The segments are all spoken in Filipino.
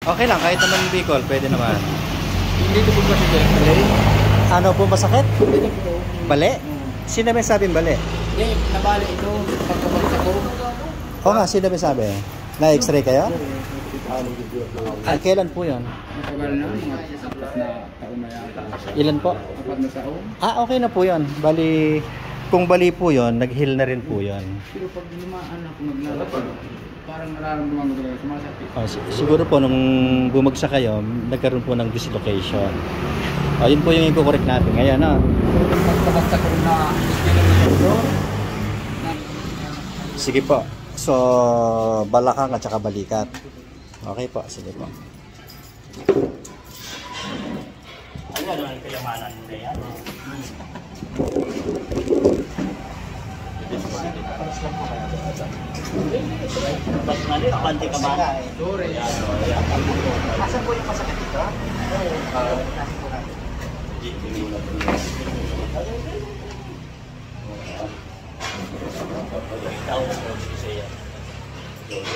Okay lang, kahit naman Bicol, pwede naman. Dito po kasi bali. Ano po masakit? Dito po. Bali? Sino may sabing bali? Hindi, nabali ito. Pagkabagsak ko. Oo nga, sino may sabi? Na-x-ray kayo? Kailan po yun? Matagal na, mga apat na taon na yata. Ilan po? Apat na taon. Okay na po yun. Bali, kung bali po yun, nag-heal na rin po yun. Pero pag lumaan ako naglalakad, parang nararamdaman ko talaga sumasakit. Siguro po, nung bumagsak kayo, nagkaroon po ng dislocation. Yun po yung i-correct natin ngayon. Pagkabagsak ko na Sige po. So, balakang at saka balikat. Okay po, sige po. Ano ang kayamanan nila yan? Pante ka ba? Asan po yung masakit dito?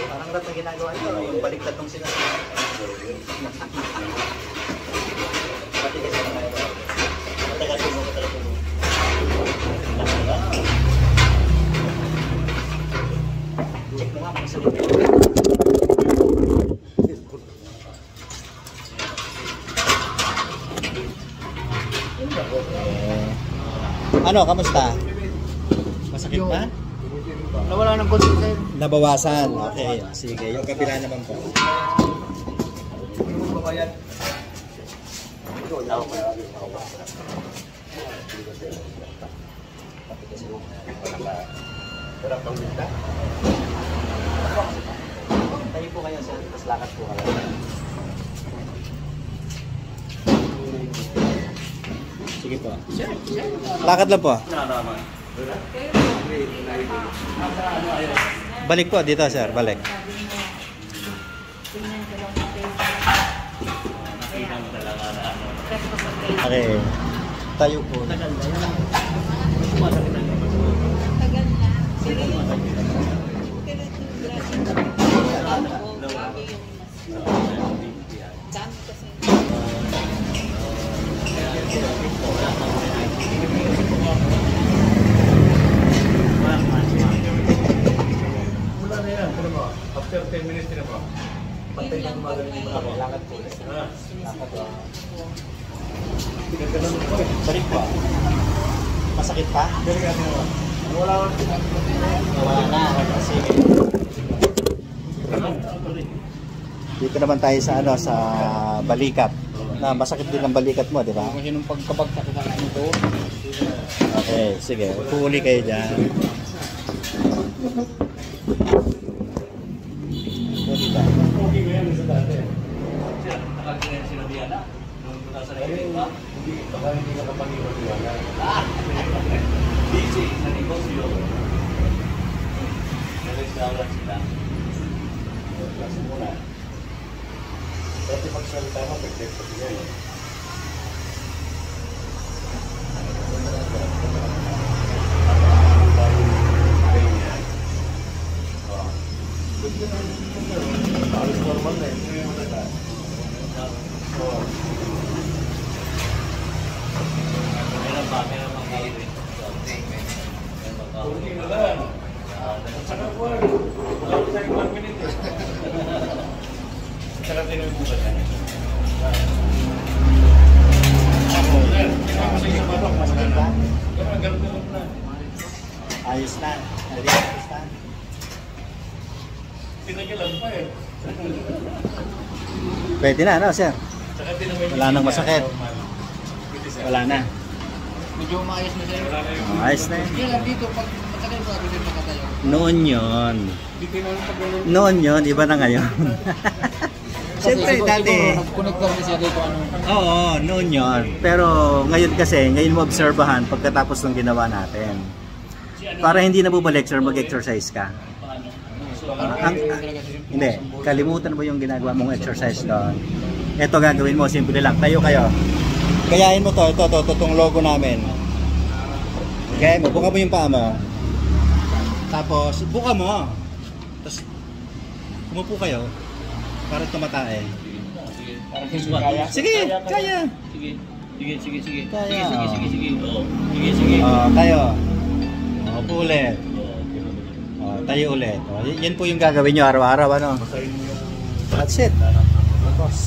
Parang lahat na ginagawa ito, yung baliktad ng sinasabi. Pati kasi na kayo. Matagasubo ka talaga mo. Check mo nga kung sa lupin. Ano, kamusta? Masakit ba? nawala ng konti sir. Nabawasan. Okay, sige. Yung kabila naman po. Tayo po kayo sir, tapos lakad po kayo. Sige po. Lakad lang po. Balik po dito sir, balik. Okay. Tayo po. Tagal na. After 10 minutes na po. Pantay lang magaling yung mga lakad po. Balik po. Masakit pa? Wala Wala na. Sige. Dito naman tayo sa sa balikat. Na masakit din ang balikat mo, di ba? Kasi nung pagkabagsak ko sa ito. Okay, sige. Puli kayo dyan. okay ko yan sa dati. Nakakita sila Diana. Nung punta sa Hindi ka kapag-iwala. Busy sa negosyo. Nag-restaurant sila. Klase muna. Dati pagsalita mo, pag-text ko yan. Halos normal na yun. Hindi mo nata. Meron pang kayo rin. Kunti na lang. Saka po. Wala ko sa 1 minute. Saka tinubukan na. Ako, sir. Kailangan ko sa isang batok. Mas ganda. Pero ang ganun na. Ayos na. Ayos na. Tinagilan pa eh. Pwede na, no, sir? Saka tinawin. Wala nang masakit. Wala na. Medyo maayos na sir. Wala na yung... Ayos na yun. Yan lang dito, pag matagal ko ako din makatayo. Noon yun. Dito na yung pag-ganun. Noon yun, iba na ngayon. Siyempre, dati. Nag-connect kami siya dito ano. Oo, noon yun. Pero ngayon kasi, ngayon mo obserbahan pagkatapos ng ginawa natin. Para hindi na bumalik, sir, mag-exercise ka. Hindi, kalimutan mo yung ginagawa mong exercise doon. Ito gagawin mo, simple lang. Tayo kayo. Gayahin mo to, itong logo namin. Gayahin mo, buka mo yung paa mo. Tapos, buka mo. Tapos, umupo kayo para tumatae. Parang hindi kaya. Sige, kaya. Sige. Sige. Kaya, Sige. Oh. Sige. Tayo. Upo ulit. Tayo ulit. Yan po yung gagawin nyo araw-araw, ano? Basahin mo yung That's it. Tapos.